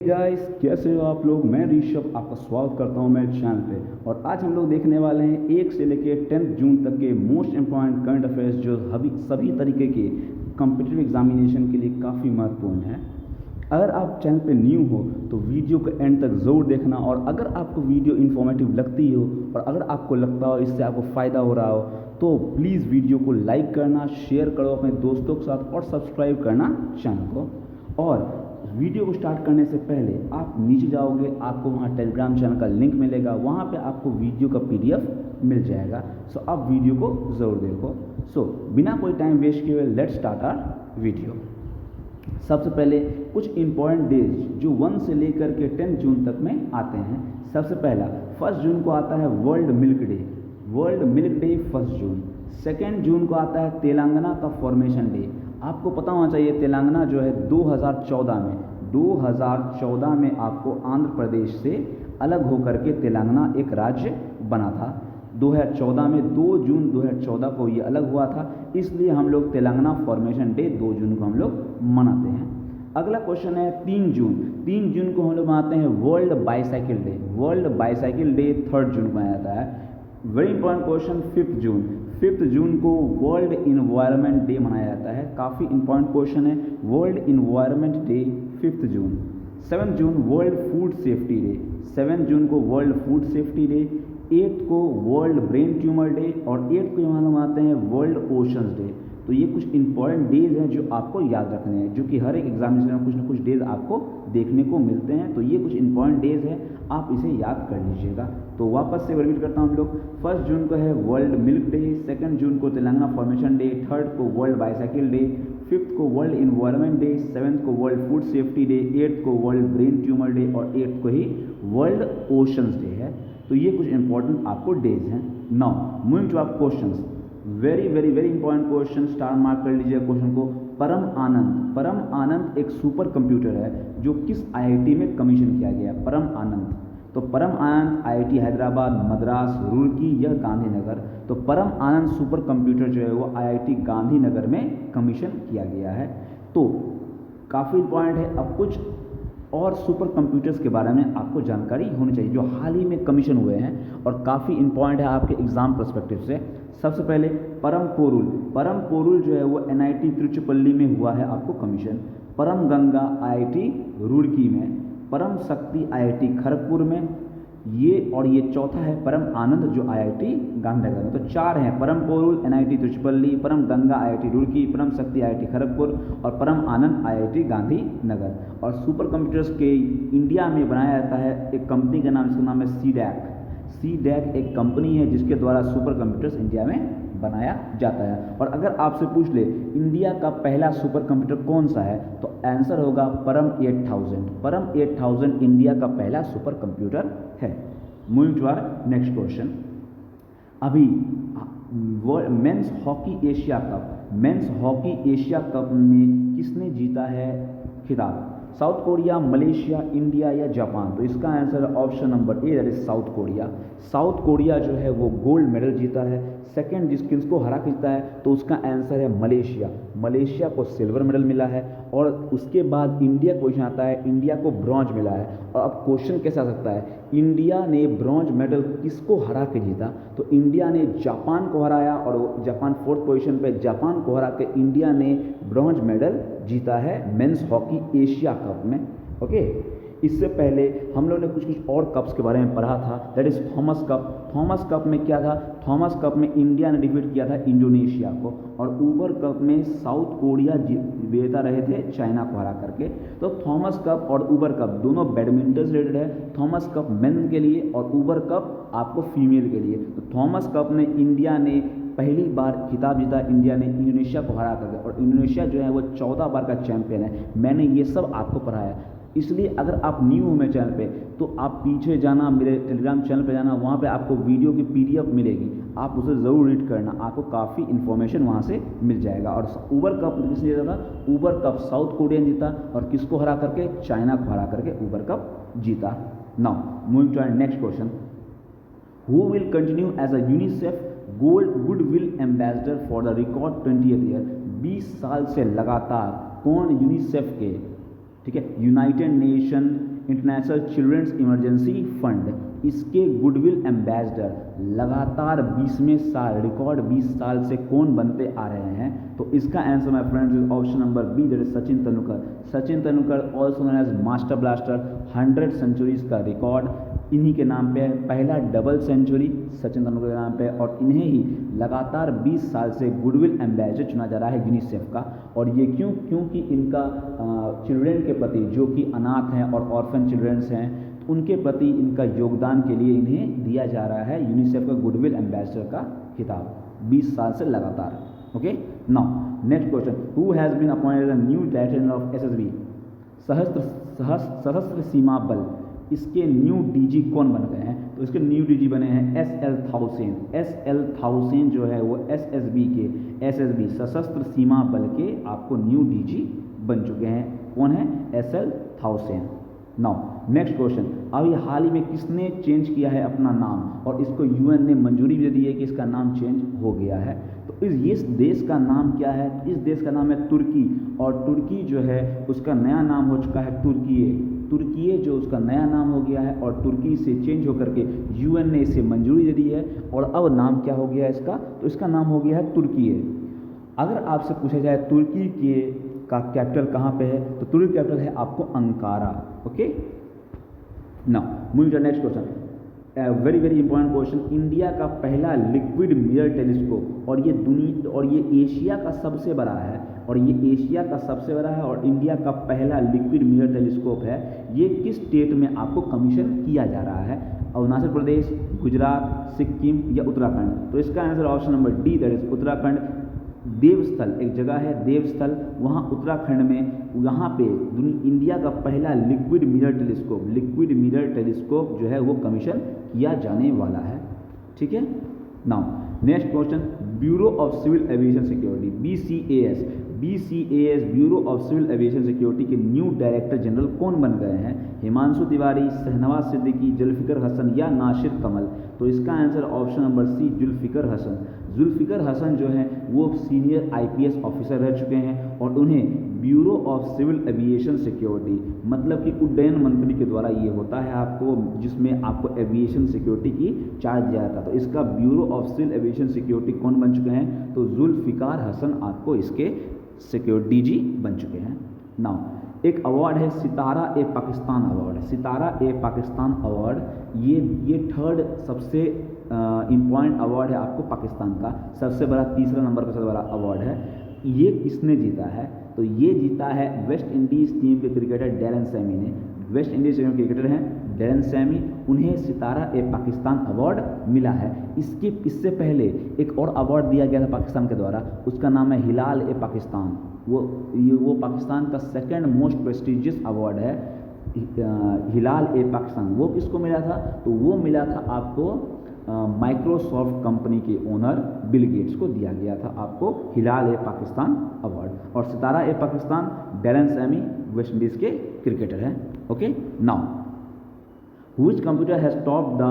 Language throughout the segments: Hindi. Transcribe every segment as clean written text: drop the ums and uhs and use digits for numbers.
गाइस, कैसे हो आप लोग। मैं ऋषभ आपका स्वागत करता हूं मेरे चैनल पे। और आज हम लोग देखने वाले हैं 1 से लेके 10 जून तक के मोस्ट इम्पॉर्टेंट करंट अफेयर्स जो सभी तरीके के कॉम्पिटिटिव एग्जामिनेशन के लिए काफ़ी महत्वपूर्ण है। अगर आप चैनल पे न्यू हो तो वीडियो को एंड तक ज़रूर देखना, और अगर आपको वीडियो इन्फॉर्मेटिव लगती हो और अगर आपको लगता हो इससे आपको फ़ायदा हो रहा हो तो प्लीज़ वीडियो को लाइक करना, शेयर करो अपने दोस्तों के साथ और सब्सक्राइब करना चैनल को। और वीडियो को स्टार्ट करने से पहले आप नीचे जाओगे, आपको वहाँ टेलीग्राम चैनल का लिंक मिलेगा, वहाँ पे आपको वीडियो का पीडीएफ मिल जाएगा। सो आप वीडियो को ज़रूर देखो। सो बिना कोई टाइम वेस्ट किए हुए लेट्स स्टार्ट आवर वीडियो। सबसे पहले कुछ इम्पॉर्टेंट डेज जो 1 से लेकर के 10 जून तक में आते हैं। सबसे पहला 1 जून को आता है world milk day, world milk day 1 जून। 2 जून को आता है तेलंगाना का फॉर्मेशन डे। आपको पता होना चाहिए तेलंगाना जो है 2014 में आपको आंध्र प्रदेश से अलग होकर के तेलंगाना एक राज्य बना था। 2014 में 2 जून 2014 को ये अलग हुआ था, इसलिए हम लोग तेलंगाना फॉर्मेशन डे 2 जून को हम लोग मनाते हैं। अगला क्वेश्चन है 3 जून। 3 जून को हम लोग मनाते हैं world bicycle day. World bicycle day 3 जून को मनाया जाता है। वेरी इंपॉर्टेंट क्वेश्चन 5 जून। 5 जून को वर्ल्ड इन्वायरमेंट डे मनाया जाता है। काफ़ी इंपॉर्टेंट क्वेश्चन है। वर्ल्ड इन्वायरमेंट डे 5 जून। 7 June world food safety day. 7 जून को वर्ल्ड फूड सेफ्टी डे। 8 को वर्ल्ड ब्रेन ट्यूमर डे और 8 को हम मनाते हैं वर्ल्ड ओशंस डे। तो ये कुछ इंपॉर्टेंट डेज हैं जो आपको याद रखने हैं, जो कि हर एक एग्जामिनेशन में कुछ ना कुछ डेज आपको देखने को मिलते हैं। तो ये कुछ इंपॉर्टेंट डेज हैं, आप इसे याद कर लीजिएगा। तो वापस से रिपीट करता हूँ हम लोग। 1 जून को है वर्ल्ड मिल्क डे, 2 जून को तेलंगाना फॉर्मेशन डे, 3 को वर्ल्ड बाईसाइकिल डे, 5 को वर्ल्ड इन्वायरमेंट डे, 7 को वर्ल्ड फूड सेफ्टी डे, 8 को वर्ल्ड ब्रेन ट्यूमर डे और 8 को ही वर्ल्ड ओशंस डे है। तो ये कुछ इंपॉर्टेंट आपको डेज हैं। Now moving to our questions. Very very very important question, star mark कर लीजिए क्वेश्चन को। परम आनंद। परम आनंद एक सुपर कंप्यूटर है जो किस आईआईटी में कमीशन किया गया है? परम आनंद। तो परम आनंद आईआईटी हैदराबाद, मद्रास, रुड़की या गांधीनगर। तो परम आनंद सुपर कंप्यूटर जो है वो आईआईटी गांधीनगर में कमीशन किया गया है। तो काफ़ी इंपॉर्टेंट है। अब कुछ और सुपर कंप्यूटर्स के बारे में आपको जानकारी होनी चाहिए जो हाल ही में कमीशन हुए हैं और काफ़ी इंपॉर्टेंट है आपके एग्जाम पर्सपेक्टिव से। सबसे पहले परम पोरुल। परम पोरुल जो है वो एनआईटी तिरुचिपल्ली में हुआ है आपको कमीशन। परम गंगा आईआईटी रुड़की में। परम शक्ति आईआईटी खड़गपुर में। ये चौथा है परम आनंद जो आईआईटी गांधीनगर में। तो 4 हैं, परम पोरुल एनआईटी तिरुचिपल्ली, परम गंगा आईआईटी रुड़की, परम शक्ति आईआईटी खड़गपुर और परम आनंद आईआईटी गांधीनगर। और सुपर कंप्यूटर्स के इंडिया में बनाया जाता है एक कंपनी का नाम, जिसका नाम है सीडैक। सीडैक एक कंपनी है जिसके द्वारा सुपर कंप्यूटर्स इंडिया में बनाया जाता है। और अगर आपसे पूछ ले इंडिया का पहला सुपर कंप्यूटर कौन सा है तो आंसर होगा परम 8000। परम 8000 इंडिया का पहला सुपर कंप्यूटर है। Moving to our next question. अभी men's hockey Asia cup, men's hockey Asia cup में किसने जीता है खिताब? साउथ कोरिया, मलेशिया, इंडिया या जापान? तो इसका आंसर है option number A, that is South Korea. South Korea जो है वो गोल्ड मेडल जीता है। सेकंड किसको हरा के जीता है तो उसका आंसर है मलेशिया। मलेशिया को सिल्वर मेडल मिला है। और उसके बाद इंडिया क्वेश्चन आता है, इंडिया को ब्रॉन्ज मिला है। और अब क्वेश्चन कैसे आ सकता है, इंडिया ने ब्रॉन्ज मेडल किसको हरा के जीता? तो इंडिया ने जापान को हराया और जापान 4th पोजीशन पे, जापान को हरा के इंडिया ने ब्रॉन्ज मेडल जीता है मेंस हॉकी एशिया कप में। ओके, इससे पहले हम लोगों ने कुछ और कप्स के बारे में पढ़ा था, that is Thomas cup. Thomas cup में क्या था? थॉमस कप में इंडिया ने डिफीट किया था इंडोनेशिया को। और ऊबर कप में साउथ कोरिया विजेता रहे थे चाइना को हरा करके। तो थॉमस कप और ऊबर कप दोनों बैडमिंटन से रिलेटेड है। थॉमस कप मेन के लिए और ऊबर कप आपको फीमेल के लिए। तो थॉमस कप में इंडिया ने पहली बार खिताब जीता, इंडिया ने इंडोनेशिया को हरा करके। और इंडोनेशिया जो है वो 14 बार का चैंपियन है। मैंने ये सब आपको पढ़ाया, इसलिए अगर आप न्यू हो मेरे चैनल पे तो आप पीछे जाना, मेरे टेलीग्राम चैनल पे जाना, वहाँ पे आपको वीडियो की पीडीएफ मिलेगी, आप उसे ज़रूर रीड करना, आपको काफ़ी इन्फॉर्मेशन वहाँ से मिल जाएगा। और ऊबर कप किसने जीता था? ऊबर कप साउथ कोरिया ने जीता और किसको हरा करके? चाइना को हरा करके ऊबर कप जीता। Now moving to our next question. Who will continue as a UNICEF gold goodwill ambassador for the record 20th year? 20 साल से लगातार कौन यूनिसेफ के, ठीक है, United Nation International Children's Emergency Fund, इसके गुडविल एम्बेसडर लगातार 20वें साल, रिकॉर्ड 20 साल से कौन बनते आ रहे हैं? तो इसका answer my friends is option number B, that is Sachin Tendulkar. Sachin Tendulkar also known as master blaster, 100 centuries का रिकॉर्ड इन्हीं के नाम पे है। पहला डबल सेंचुरी सचिन तेंदुलकर के नाम पे है और इन्हें ही लगातार 20 साल से गुडविल एम्बेसडर चुना जा रहा है यूनिसेफ का। और ये क्यों? क्योंकि इनका चिल्ड्रेन के प्रति, जो कि अनाथ हैं और ऑर्फन चिल्ड्रंस हैं, उनके प्रति इनका योगदान के लिए इन्हें दिया जा रहा है यूनिसेफ का गुडविल एम्बेसडर का खिताब 20 साल से लगातार। Okay, now next question, who has been appointed the new director of SSB, Sashastra Seema बल, इसके न्यू डीजी कौन बन गए हैं? तो इसके न्यू डीजी बने हैं एसएल थाउसेन। एसएल थाउसेन जो है वो एसएसबी सशस्त्र सीमा बल के आपको न्यू डीजी बन चुके हैं। कौन है? एसएल थाउसेन। नाउ नेक्स्ट क्वेश्चन, अभी हाल ही में किसने चेंज किया है अपना नाम और इसको यूएन ने मंजूरी भी दी है कि इसका नाम चेंज हो गया है? तो इस देश का नाम क्या है? इस देश का नाम है तुर्की, और तुर्की जो है उसका नया नाम हो चुका है तुर्कीये जो उसका नया नाम हो गया है और तुर्की से चेंज होकर के यूएन ने इसे मंजूरी दे दी है और अब नाम क्या हो गया है इसका? तो इसका नाम हो गया है तुर्कीये। अगर आपसे पूछा जाए तुर्की के का कैपिटल कहाँ पे है, तो तुर्की कैपिटल है आपको Ankara. Okay, now moving to next question, very very important question, India का पहला लिक्विड मिरर टेलीस्कोप, और ये एशिया का सबसे बड़ा है, और इंडिया का पहला लिक्विड मिरर टेलीस्कोप है। ये किस स्टेट में आपको कमीशन किया जा रहा है? अरुणाचल प्रदेश, गुजरात, सिक्किम या उत्तराखंड? तो इसका answer option number D, that is Uttarakhand. Devasthal एक जगह है, देवस्थल, वहाँ उत्तराखंड में, यहाँ पे इंडिया का पहला लिक्विड मिरर टेलीस्कोप जो है वो कमीशन किया जाने वाला है। ठीक है, now next question, bureau of civil aviation security BCAS bureau of civil aviation security के न्यू डायरेक्टर जनरल कौन बन गए हैं? हिमांशु तिवारी, शहनवाज सिद्दीकी, जुल्फिकर हसन या नासिर कमल? तो इसका answer option number C, Zulfiqar Hasan जो है वो सीनियर IPS ऑफिसर रह चुके हैं और उन्हें bureau of civil aviation security, मतलब कि उड्डयन मंत्री के द्वारा ये होता है आपको, जिसमें आपको एविएशन सिक्योरिटी की चार्ज दिया जाता है। तो इसका bureau of civil aviation security कौन बन चुके हैं? तो जुल्फिकार हसन आपको इसके सिक्योरिटी डीजी बन चुके हैं। नाउ एक अवार्ड है सितारा ए पाकिस्तान अवार्ड, ये थर्ड सबसे इम्पॉर्टेंट अवार्ड है आपको पाकिस्तान का, सबसे बड़ा, तीसरा नंबर पर सबसे बड़ा अवार्ड है। ये किसने जीता है? तो ये जीता है वेस्ट इंडीज़ टीम के क्रिकेटर डैरेन सैमी ने। वेस्ट इंडीज़ टीम के क्रिकेटर हैं डैरेन सैमी, उन्हें सितारा ए पाकिस्तान अवार्ड मिला है। इससे पहले एक और अवार्ड दिया गया था पाकिस्तान के द्वारा, उसका नाम है हिलाल ए पाकिस्तान। वो पाकिस्तान का सेकंड मोस्ट प्रेस्टिजियस अवार्ड है, हिलाल ए पाकिस्तान। वो किसको मिला था? तो वो मिला था आपको माइक्रोसॉफ्ट कंपनी के ओनर बिल गेट्स को दिया गया था आपको हिलाल ए पाकिस्तान अवार्ड। और Sitara e Pakistan Daren Sammy West Indies के क्रिकेटर हैं। Okay, now which computer has top the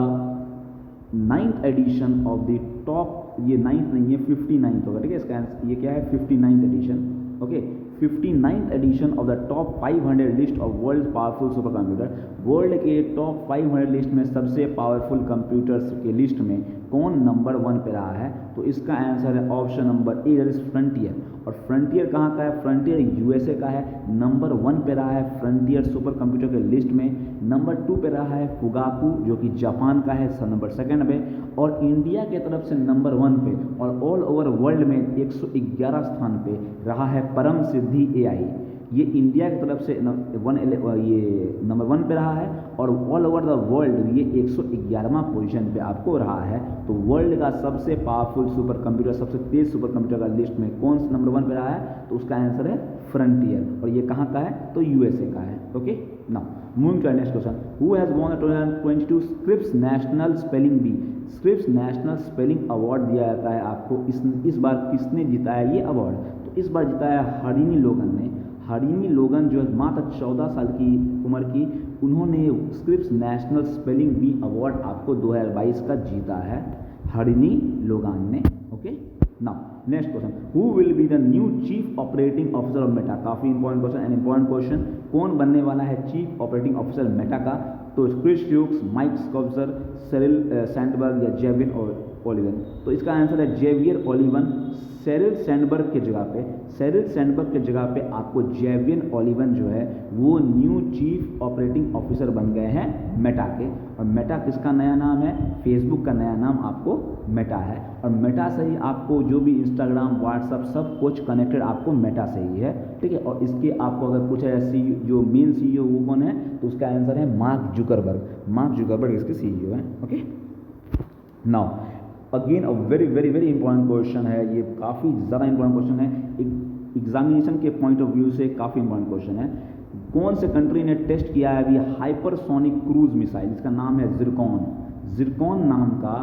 9th edition of the top, ये 9th नहीं है 59th होगा, ठीक है, इसका आंसर ये क्या है 59th edition. Okay, 59th edition of the top 500 list of world powerful super computer. World के टॉप 500 लिस्ट में सबसे पावरफुल कंप्यूटर्स के लिस्ट में कौन नंबर 1 पे रहा है? तो इसका आंसर है option number A, that is frontier. और फ्रंटियर कहाँ का है? फ्रंटियर USA का है। नंबर 1 पे रहा है फ्रंटियर सुपर कंप्यूटर के लिस्ट में। नंबर 2 पे रहा है फुगाकू जो कि जापान का है, नंबर 2 पे। और इंडिया के तरफ से नंबर 1 पे और ऑल ओवर वर्ल्ड में 111 स्थान पे रहा है परम सिद्धि AI। ये इंडिया की तरफ से ये नंबर 1 पे रहा है और ऑल ओवर द वर्ल्ड ये 111वां पोजीशन पे आपको रहा है। तो वर्ल्ड का सबसे पावरफुल सुपर कंप्यूटर, सबसे तेज सुपर कंप्यूटर का लिस्ट में कौन नंबर 1 पे रहा है? तो उसका आंसर है फ्रंटियर। और ये कहाँ का है? तो USA का है। Okay, now moving to next question, who has won 2022 Scripps national spelling bee? Scripps national spelling award दिया जाता है आपको। इस बार किसने जीता है ये अवार्ड? तो इस बार जीता है हरिनी लोगन ने। हरिनी लोगन जो मात्र 14 साल की उम्र की, उन्होंने Scripps national spelling Bee award आपको 2022 का जीता है हरिनी लोगन ने। Okay, now next question, who will be the new chief operating officer of Meta? काफी important question and important question, कौन बनने वाला है चीफ ऑपरेटिंग ऑफिसर मेटा का? तो क्रिस ह्यूग्स, माइक स्कॉब्सर, सेरिल सैंडबर्ग या जेवियर ओलिवन? तो इसका आंसर है जेवियर ओलिवन। सेरिल सैंडबर्ग के जगह पे आपको जेवियर ओलिवन जो है वो न्यू चीफ ऑपरेटिंग ऑफिसर बन गए हैं मेटा के। और मेटा किसका नया नाम है? फेसबुक का नया नाम आपको मेटा है। और मेटा से ही आपको जो भी इंस्टाग्राम, व्हाट्सअप सब कुछ कनेक्टेड आपको मेटा से ही है, ठीक है। और इसके आपको अगर पूछा जाए जो मेन CEO वो कौन है, तो उसका आंसर है मार्क जुकरबर्ग इसके CEO हैं। Okay, now again a very very very important question है, ये काफ़ी ज़्यादा इंपॉर्टेंट क्वेश्चन है, एग्जामिनेशन के पॉइंट ऑफ व्यू से काफ़ी इंपॉर्टेंट क्वेश्चन है। कौन से कंट्री ने टेस्ट किया है अभी हाइपरसोनिक क्रूज मिसाइल? इसका नाम है जिरकॉन नाम का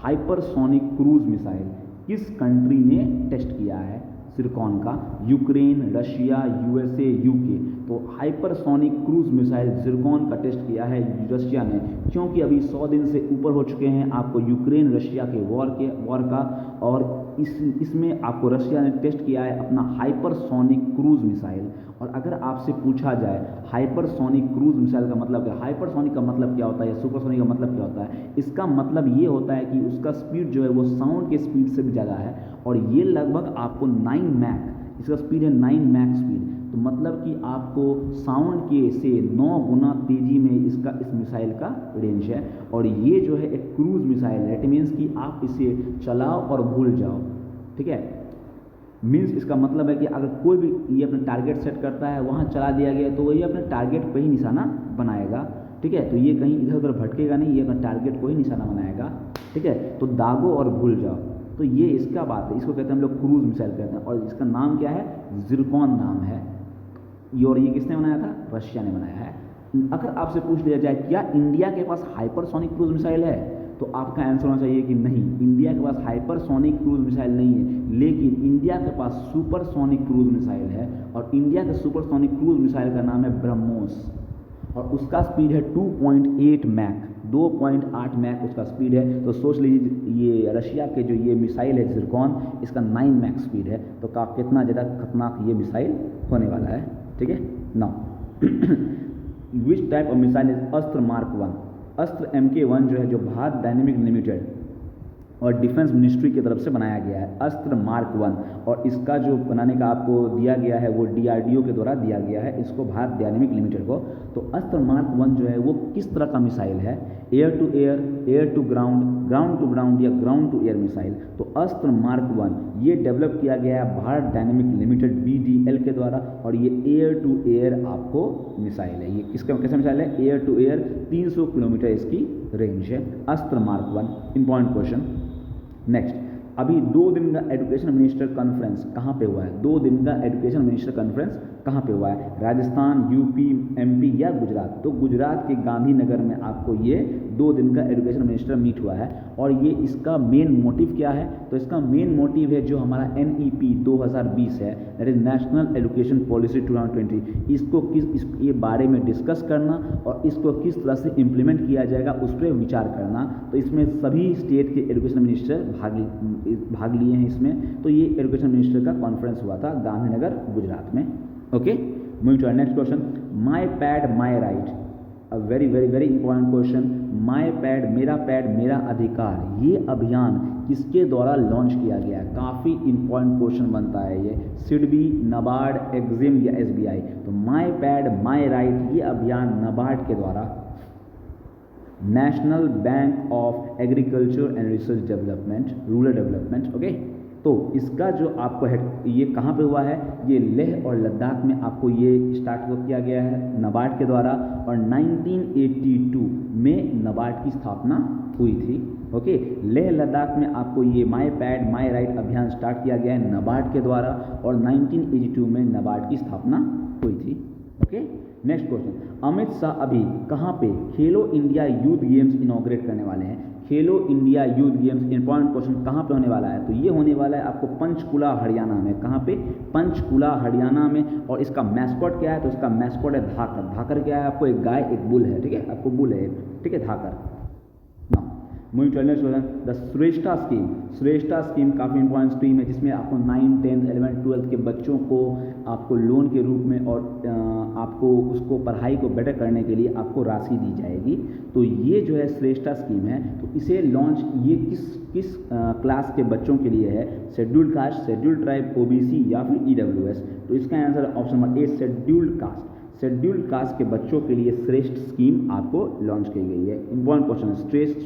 हाइपरसोनिक क्रूज मिसाइल किस कंट्री ने टेस्ट किया है? जिरकॉन का, यूक्रेन, रशिया, USA, UK। तो हाइपरसोनिक क्रूज मिसाइल जिरकॉन का टेस्ट किया है रशिया ने, क्योंकि अभी 100 दिन से ऊपर हो चुके हैं आपको यूक्रेन रशिया के वॉर का, और इसमें आपको रशिया ने टेस्ट किया है अपना हाइपरसोनिक क्रूज मिसाइल। और अगर आपसे पूछा जाए हाइपरसोनिक क्रूज मिसाइल का मतलब क्या, हाइपरसोनिक का मतलब क्या होता है या सुपरसोनिक का मतलब क्या होता है, इसका मतलब ये होता है कि उसका स्पीड जो है वो साउंड के स्पीड से भी ज़्यादा है, और ये लगभग आपको 9 मैक, इसका स्पीड है 9 मैक स्पीड। तो मतलब कि आपको साउंड के से 9 गुना तेज़ी में इस मिसाइल का रेंज है। और ये जो है एक क्रूज मिसाइल है, इट मीन्स कि आप इसे चलाओ और भूल जाओ, ठीक है। मीन्स इसका मतलब है कि अगर कोई भी ये अपना टारगेट सेट करता है, वहाँ चला दिया गया तो ये अपने टारगेट पे ही निशाना बनाएगा, ठीक है। तो ये कहीं इधर उधर भटकेगा नहीं, ये अपना टारगेट को ही निशाना बनाएगा, ठीक है। तो दागो और भूल जाओ, तो ये इसका बात है, इसको कहते हैं हम लोग क्रूज मिसाइल कहते हैं। और इसका नाम क्या है? जिरकॉन नाम है। और ये किसने बनाया था? रशिया ने बनाया है। अगर आपसे पूछ लिया जाए क्या इंडिया के पास हाइपरसोनिक क्रूज मिसाइल है, तो आपका आंसर होना चाहिए कि नहीं, इंडिया के पास हाइपरसोनिक क्रूज मिसाइल नहीं है, लेकिन इंडिया के पास सुपरसोनिक क्रूज मिसाइल है। और इंडिया के सुपरसोनिक क्रूज मिसाइल का नाम है ब्रह्मोस, और उसका स्पीड है 2.8 मैक, 2.8 मैक उसका स्पीड है। तो सोच लीजिए ये रशिया के जो ये मिसाइल है जिरकॉन, इसका 9 मैक स्पीड है, तो कितना ज़्यादा खतरनाक ये मिसाइल होने वाला है, ठीक है। Now which type of missile is अस्त्र मार्क 1? अस्त्र MK1 जो है, जो भारत डायनेमिक लिमिटेड और डिफेंस मिनिस्ट्री की तरफ से बनाया गया है, अस्त्र मार्क 1। और इसका जो बनाने का आपको दिया गया है वो DRDO के द्वारा दिया गया है इसको, भारत डायनेमिक लिमिटेड को। तो अस्त्र मार्क 1 जो है वो किस तरह का मिसाइल है? Air to air, air to ground, ground to ground या ग्राउंड टू एयर मिसाइल? तो अस्त्र मार्क 1 ये डेवलप किया गया है भारत डायनेमिक लिमिटेड BDL के द्वारा, और ये एयर टू एयर आपको मिसाइल है। ये किसका कैसा मिसाइल है? एयर टू एयर, 300 किलोमीटर इसकी रेंज है। अस्त्र मार्क 1 इंपॉर्टेंट क्वेश्चन। नेक्स्ट, अभी 2 दिन का एजुकेशन मिनिस्टर कॉन्फ्रेंस कहाँ पे हुआ है? 2 दिन का एजुकेशन मिनिस्टर कॉन्फ्रेंस कहाँ पे हुआ है? राजस्थान, UP, MP या गुजरात? तो गुजरात के गांधीनगर में आपको ये 2 दिन का एजुकेशन मिनिस्टर मीट हुआ है। और ये इसका मेन मोटिव क्या है? तो इसका मेन मोटिव है जो हमारा NEP 2020 है, that is national education policy 2020, इसको ये बारे में डिस्कस करना और इसको किस तरह से इम्प्लीमेंट किया जाएगा उस पर विचार करना। तो इसमें सभी स्टेट के एजुकेशन मिनिस्टर भाग लिए हैं इसमें। तो ये एजुकेशन मिनिस्टर का कॉन्फ्रेंस हुआ था गांधीनगर, गुजरात में। Okay, moving to next question, my pad my right, a very very very important question. My pad मेरा अधिकार, ये अभियान किसके द्वारा लॉन्च किया गया है? काफ़ी इंपॉर्टेंट क्वेश्चन बनता है ये। सिडबी, नाबार्ड, एक्जिम या SBI? तो माई पैड माई राइट ये अभियान नाबार्ड के द्वारा, national bank of agriculture and research development, rural development, okay. तो इसका जो आपको है ये कहाँ पे हुआ है? ये लेह और लद्दाख में आपको ये स्टार्ट किया गया है नाबार्ड के द्वारा, और 1982 में नाबार्ड की स्थापना हुई थी। ओके, लेह लद्दाख में आपको ये माई पैड माई राइट अभियान स्टार्ट किया गया है नाबार्ड के द्वारा, और 1982 में नाबार्ड की स्थापना हुई थी। Okay, next question, Amit Shah अभी कहाँ पे खेलो इंडिया यूथ गेम्स इनॉग्रेट करने वाले हैं? खेलो India youth games, important question, कहाँ पे होने वाला है? तो ये होने वाला है आपको पंचकुला हरियाणा में। कहाँ पे? पंचकुला हरियाणा में। और इसका मैस्कॉट क्या है? तो इसका मैस्कॉट है धाकर। धाकर क्या है? आपको एक गाय एक बुल है, ठीक है, आपको बुल है, ठीक है, Dhakar. Moving to next question, the Shreshta scheme. Shreshta scheme काफ़ी इंपॉर्टेंट स्कीम है जिसमें आपको 9, 10, 11, 12 के बच्चों को आपको लोन के रूप में और आपको उसको पढ़ाई को बेटर करने के लिए आपको राशि दी जाएगी। तो ये जो है श्रेष्ठा स्कीम है, तो इसे लॉन्च ये किस क्लास के बच्चों के लिए है? Scheduled caste, scheduled tribe, OBC या फिर ईडब्ल्यूएस। तो इसका आंसर ऑप्शन नंबर ए शेड्यूल्ड कास्ट। शेड्यूल्ड कास्ट के बच्चों के लिए श्रेष्ठ स्कीम आपको लॉन्च की गई है। इंपॉर्टेंट क्वेश्चन है,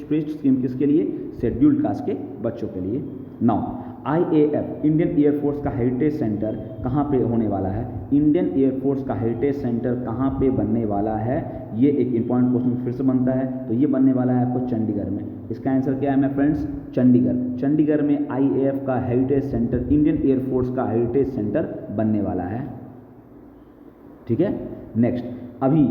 श्रेष्ठ स्कीम किसके लिए? शेड्यूल्ड कास्ट के बच्चों के लिए। नाउ IAF इंडियन एयरफोर्स का हेरिटेज सेंटर कहाँ पे होने वाला है? इंडियन एयरफोर्स का हेरिटेज सेंटर कहाँ पे बनने वाला है? ये एक इंपॉर्टेंट क्वेश्चन फिर से बनता है। तो ये बनने वाला है आपको चंडीगढ़ में। इसका आंसर क्या है मेरे फ्रेंड्स? चंडीगढ़। चंडीगढ़ में IAF का हेरिटेज सेंटर, इंडियन एयरफोर्स का हेरिटेज सेंटर बनने वाला है। ठीक है। नेक्स्ट, अभी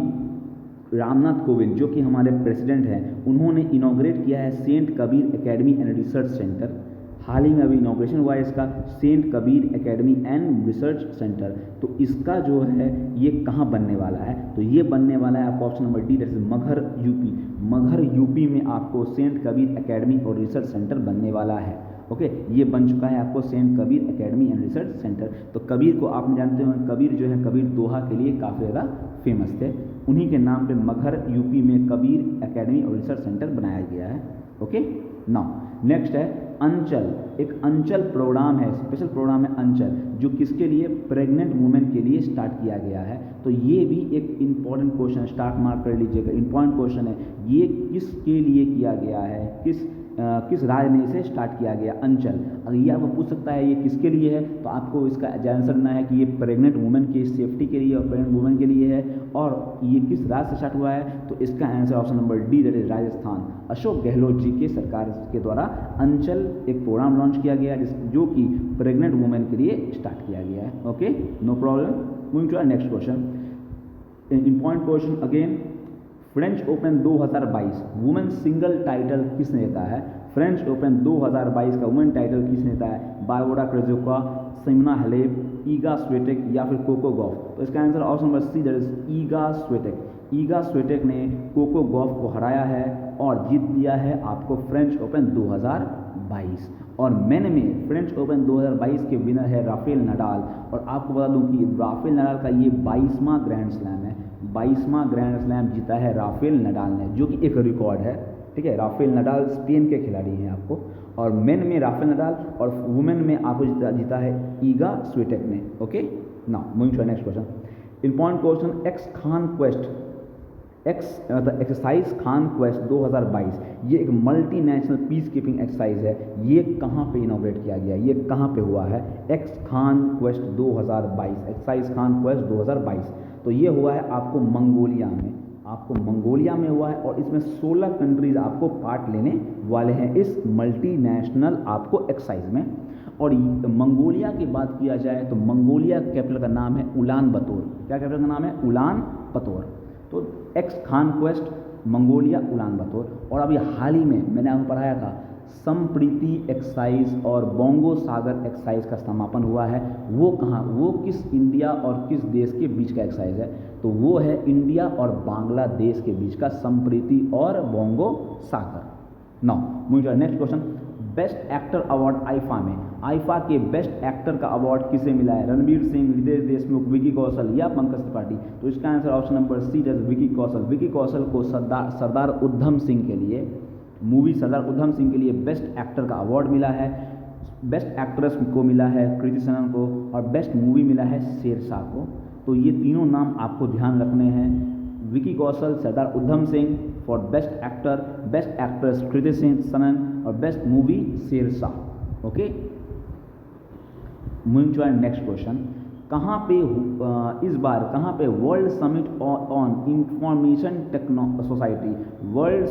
रामनाथ कोविंद जो कि हमारे प्रेसिडेंट हैं, उन्होंने इनॉग्रेट किया है Saint Kabir academy and research centre. हाल ही में अभी इनॉग्रेशन हुआ है इसका, Saint Kabir academy and research centre. तो इसका जो है ये कहाँ बनने वाला है? तो ये बनने वाला है आपको option number D, that is Maghar UP. Maghar UP में आपको सेंट कबीर एकेडमी और रिसर्च सेंटर बनने वाला है। ओके, ये बन चुका है आपको saint Kabir academy and research centre. तो कबीर को आप जानते हो, कबीर जो है कबीर दोहा के लिए काफ़ी ज़्यादा फेमस थे। उन्हीं के नाम पे मगहर यूपी में कबीर एकेडमी और रिसर्च सेंटर बनाया गया है। ओके, नाउ नेक्स्ट है अंचल। एक अंचल प्रोग्राम है, स्पेशल प्रोग्राम है अंचल, जो किसके लिए? प्रेग्नेंट वुमेन के लिए स्टार्ट किया गया है। तो ये भी एक इंपॉर्टेंट क्वेश्चन, स्टार्ट मार्क कर लीजिएगा, इंपॉर्टेंट क्वेश्चन है। ये किसके लिए किया गया है? किस राज्य ने इसे स्टार्ट किया गया? अंचल। अगर ये आपको पूछ सकता है ये किसके लिए है, तो आपको इसका आंसर देना है कि ये प्रेग्नेंट वुमेन की सेफ्टी के लिए और प्रेग्नेंट वुमेन के लिए है। और ये किस राज्य से स्टार्ट हुआ है? तो इसका answer option number D, that is Rajasthan. Ashok Gehlot ji के सरकार के द्वारा अंचल एक प्रोग्राम लॉन्च किया गया जो कि प्रेग्नेंट वुमेन के लिए स्टार्ट किया गया है। Okay, no problem. Moving to our next question, important question again. French Open 2022 women single title किसने जीता है? फ्रेंच ओपन 2022 का वुमेन टाइटल किसने जीता है? Barbora Krejcikova, Simona Halep, Iga Swiatek या फिर कोको गॉफ। तो इसका answer option number C, that is Iga Swiatek. Iga Swiatek ने कोको गॉफ को हराया है और जीत लिया है आपको फ्रेंच ओपन 2022। और मेन में फ्रेंच ओपन 2022 के विनर है राफेल नडाल। और आपको बता दूं कि राफेल नडाल का ये 22वां ग्रैंड स्लैम है। 22वां ग्रैंड स्लैम जीता है राफेल नडाल ने, जो कि एक रिकॉर्ड है। ठीक है, राफेल नडाल स्पेन के खिलाड़ी हैं आपको। और मेन में राफेल नडाल और वुमेन में आपको जीता है ईगा स्विएटेक ने। Okay, now moving to next question, important question. Exercise Khaan quest 2022, ये एक मल्टीनेशनल पीस कीपिंग एक्सरसाइज है। ये कहाँ पे इनॉग्रेट किया गया? ये कहाँ पे हुआ है? X Khan quest 2022, exercise Khaan quest 2022। तो ये हुआ है आपको मंगोलिया में। आपको मंगोलिया में हुआ है और इसमें 16 कंट्रीज आपको पार्ट लेने वाले हैं इस मल्टीनेशनल आपको एक्सरसाइज में। और मंगोलिया की बात किया जाए तो मंगोलिया कैपिटल का नाम है उलान बतौर। क्या कैपिटल का नाम है? उलान बतौर। तो x Khan quest Mongolia Ulan बतौर। और अभी हाल ही में मैंने आपको पढ़ाया था संप्रीति एक्सरसाइज और बोंगो सागर एक्सरसाइज का समापन हुआ है। वो कहाँ, वो किस इंडिया और किस देश के बीच का एक्सरसाइज है? तो वो है इंडिया और बांग्लादेश के बीच का संप्रीति और Bongo Sagar. Now moving to next question, best actor award IIFA में, आईफा के बेस्ट एक्टर का अवार्ड किसे मिला है? रणवीर सिंह, रितेश देशमुख, विकी कौशल या पंकज त्रिपाठी। तो इसका answer option number C, Vicky Kaushal. Vicky Kaushal को सरदार उधम सिंह के लिए, मूवी सरदार उधम सिंह के लिए बेस्ट एक्टर का अवार्ड मिला है। बेस्ट एक्ट्रेस को मिला है कृति सनन को और बेस्ट मूवी मिला है शेरशाह को। तो ये तीनों नाम आपको ध्यान रखने हैं, Vicky Kaushal, Sardar Udham Singh for best actor, best actress Kriti Sanon और best movie Shershaah. Okay, moving to our next question, कहाँ पे इस बार कहाँ पे world summit on information techno society, world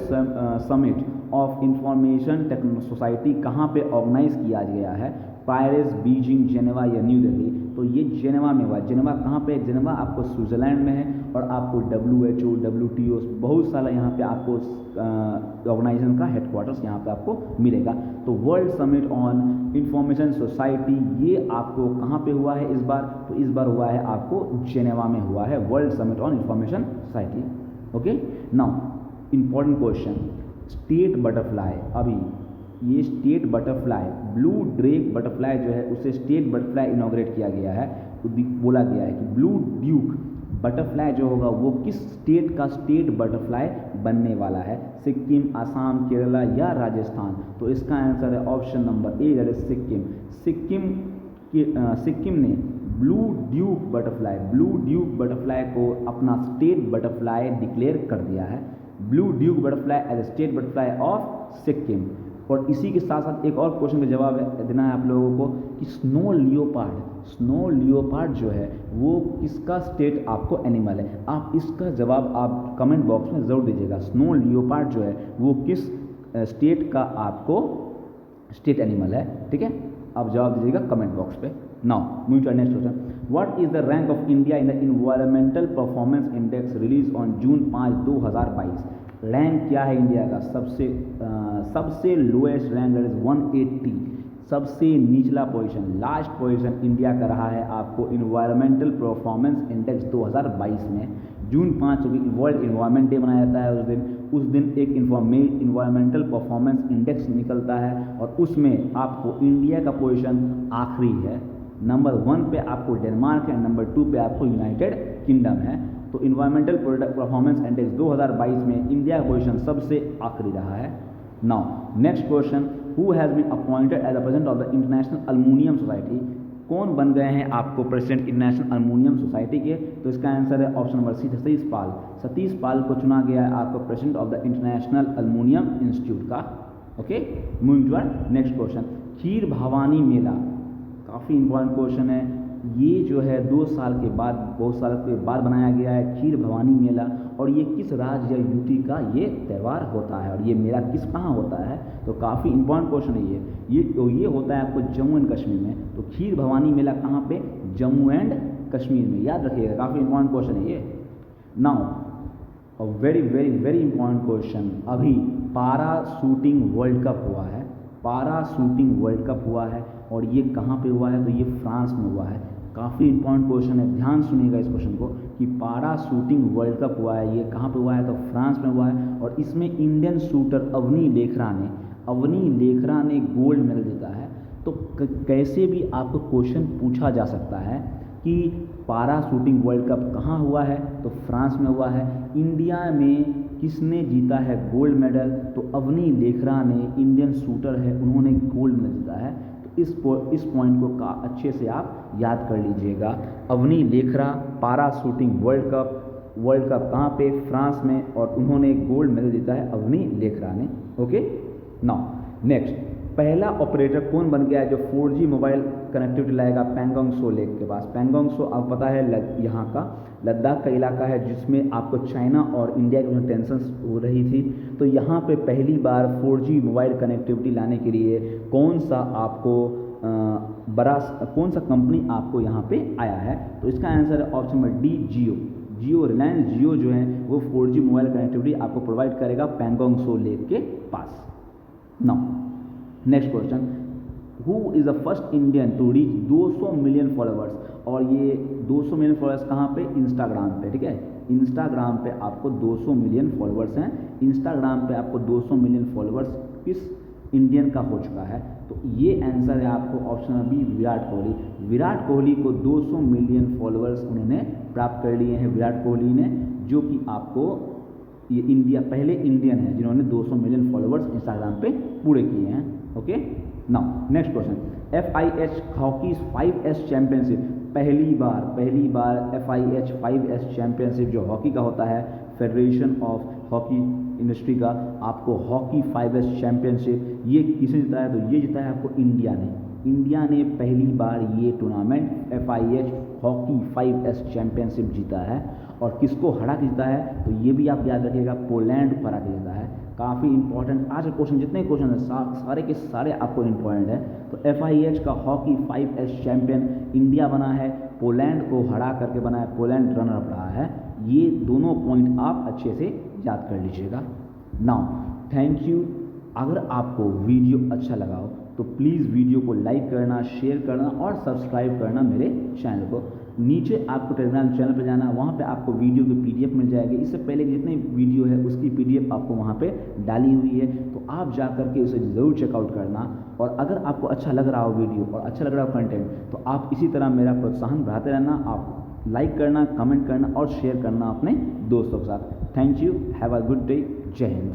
summit of information techno society कहाँ पे ऑर्गेनाइज किया गया है? पेरिस, बीजिंग, जेनेवा या न्यू दिल्ली। तो ये जेनेवा में हुआ। जेनेवा कहाँ पे? जेनेवा आपको स्विट्जरलैंड में है और आपको WHO, WTO बहुत सारा यहाँ पे आपको ऑर्गेनाइजेशन का हेडक्वार्टर्स यहाँ पे आपको मिलेगा। तो world summit on information society ये आपको कहाँ पे हुआ है इस बार? तो इस बार हुआ है आपको जेनेवा में हुआ है world summit on information society. Okay, now important question, state butterfly, अभी ये state butterfly blue Drake butterfly जो है उसे स्टेट बटरफ्लाई इनॉग्रेट किया गया है। तो बोला गया है कि ब्लू ड्यूक बटरफ्लाई जो होगा वो किस स्टेट का स्टेट बटरफ्लाई बनने वाला है, सिक्किम, आसाम, केरला या राजस्थान। तो इसका आंसर है option number A, that is Sikkim. Sikkim ने ब्लू ड्यूक बटरफ्लाई को अपना स्टेट बटरफ्लाई डिक्लेयर कर दिया है। Blue duke butterfly as state butterfly of Sikkim. और इसी के साथ साथ एक और क्वेश्चन का जवाब देना है आप लोगों को कि स्नो लियोपार्ड जो है वो किसका स्टेट आपको एनिमल है। आप इसका जवाब आप कमेंट बॉक्स में ज़रूर दीजिएगा। स्नो लियोपार्ड जो है वो किस स्टेट का आपको स्टेट एनिमल है, ठीक है। आप जवाब दीजिएगा कमेंट बॉक्स पे। Now moving to next question, what is the rank of India in the environmental performance index release on June 5, 2022। Rank क्या है इंडिया का? सबसे लोएस्ट रैंक दैट इज 180, सबसे निचला पोजीशन, लास्ट पोजीशन इंडिया का रहा है आपको इन्वायरमेंटल परफॉर्मेंस इंडेक्स 2022 में। जून 5 को वर्ल्ड इन्वायरमेंट डे मनाया जाता है। उस दिन एक इन्वायरमेंटल परफॉर्मेंस इंडेक्स निकलता है और उसमें आपको इंडिया का पोजीशन आखिरी है। नंबर 1 पे आपको डेनमार्क है, नंबर 2 पे आपको यूनाइटेड किंगडम है। तो इन्वायरमेंटल परफॉर्मेंस इंडेक्स 2022 में इंडिया का पोजीशन सबसे आखिरी रहा है। Now next question, who has been appointed as the president of the international aluminium society. कौन बन गए हैं आपको प्रेसिडेंट इंटरनेशनल अल्मुनियम सोसाइटी के? तो इसका आंसर है option number C, Satish Pal को चुना गया है आपको president of the international aluminium institute का। Okay, moving to our next question, Kheer Bhawani Mela काफ़ी इंपॉर्टेंट क्वेश्चन है। ये जो है बहुत साल के बाद बनाया गया है खीर भवानी मेला। और ये किस राज्य या यूटी का ये त्यौहार होता है और ये मेला कहाँ होता है? तो काफ़ी इंपॉर्टेंट क्वेश्चन है ये होता है आपको जम्मू एंड कश्मीर में। तो खीर भवानी मेला कहाँ पे? जम्मू एंड कश्मीर में, याद रखिएगा, काफ़ी इंपॉर्टेंट क्वेश्चन है ये। Now very very very important question, अभी पारा शूटिंग वर्ल्ड कप हुआ है और ये कहाँ पे हुआ है? तो ये फ्रांस में हुआ है। काफ़ी इंपॉर्टेंट क्वेश्चन है, ध्यान सुनिएगा इस क्वेश्चन को कि पारा शूटिंग वर्ल्ड कप हुआ है, ये कहाँ पे हुआ है? तो फ्रांस में हुआ है। और इसमें इंडियन शूटर अवनी लेखरा ने गोल्ड मेडल जीता है। तो कैसे भी आपको क्वेश्चन पूछा जा सकता है कि पारा शूटिंग वर्ल्ड कप कहाँ हुआ है? तो फ्रांस में हुआ है। इंडिया में किसने जीता है गोल्ड मेडल? तो अवनी लेखरा ने, इंडियन शूटर है, उन्होंने गोल्ड मेडल जीता है। तो इस पॉइंट को अच्छे से आप याद कर लीजिएगा। अवनी लेखरा, पारा शूटिंग वर्ल्ड कप कहाँ पे? फ्रांस में, और उन्होंने गोल्ड मेडल जीता है अवनी लेखरा ने। ओके, नाउ नेक्स्ट, पहला ऑपरेटर कौन बन गया है जो 4G मोबाइल कनेक्टिविटी लाएगा पैंगोंग त्सो लेक के पास? पैंगोंग त्सो आपको पता है यहाँ का लद्दाख का इलाका है जिसमें आपको चाइना और इंडिया की टेंशन हो रही थी। तो यहाँ पे पहली बार 4G मोबाइल कनेक्टिविटी लाने के लिए कौन सा कंपनी आपको यहाँ पे आया है? तो इसका आंसर है ऑप्शन नंबर डी, रिलायंस जियो जो है वो 4G मोबाइल कनेक्टिविटी आपको प्रोवाइड करेगा पैंगोंग त्सो लेक के पास। Now next question, who is the first Indian to reach 200 million followers? और ये 200 मिलियन फॉलोअर्स कहाँ पे? इंस्टाग्राम पे, ठीक है। इंस्टाग्राम पे आपको 200 मिलियन फॉलोअर्स हैं। इंस्टाग्राम पे आपको 200 मिलियन फॉलोअर्स किस इंडियन का हो चुका है? तो ये आंसर है आपको option number B, Virat Kohli को 200 मिलियन फॉलोअर्स उन्होंने प्राप्त कर लिए हैं, विराट कोहली ने, जो कि आपको ये पहले इंडियन है जिन्होंने 200 मिलियन फॉलोअर्स इंस्टाग्राम पे पूरे किए हैं। Okay, now next question, FIH hockey 5S championship, पहली बार FIH 5S चैंपियनशिप जो हॉकी का होता है, फेडरेशन ऑफ हॉकी इंडस्ट्री का, आपको हॉकी 5S चैंपियनशिप ये किसने जीता है? तो ये जीता है आपको इंडिया ने पहली बार ये tournament FIH hockey 5S championship जीता है। और किसको हरा के जीता है? तो ये भी आप याद रखिएगा, पोलैंड को हरा के जीता है। काफ़ी इंपॉर्टेंट आज के क्वेश्चन, जितने क्वेश्चन हैं सारे के सारे आपको इंपॉर्टेंट है। तो FIH का हॉकी 5S चैंपियन इंडिया बना है, पोलैंड को हरा करके बना है, पोलैंड रनर अप रहा है। ये दोनों पॉइंट आप अच्छे से याद कर लीजिएगा। Now thank you. अगर आपको वीडियो अच्छा लगा हो तो प्लीज़ वीडियो को लाइक करना, शेयर करना और सब्सक्राइब करना मेरे चैनल को। नीचे आपको टेलीग्राम चैनल पर जाना, वहाँ पे आपको वीडियो की पीडीएफ मिल जाएगी। इससे पहले जितने वीडियो है उसकी पीडीएफ आपको वहाँ पे डाली हुई है, तो आप जा करके उसे ज़रूर चेकआउट करना। और अगर आपको अच्छा लग रहा हो वीडियो और अच्छा लग रहा हो कंटेंट, तो आप इसी तरह मेरा प्रोत्साहन बढ़ाते रहना। आप लाइक करना, कमेंट करना और शेयर करना अपने दोस्तों के साथ। Thank you, have a good day, जय हिंद।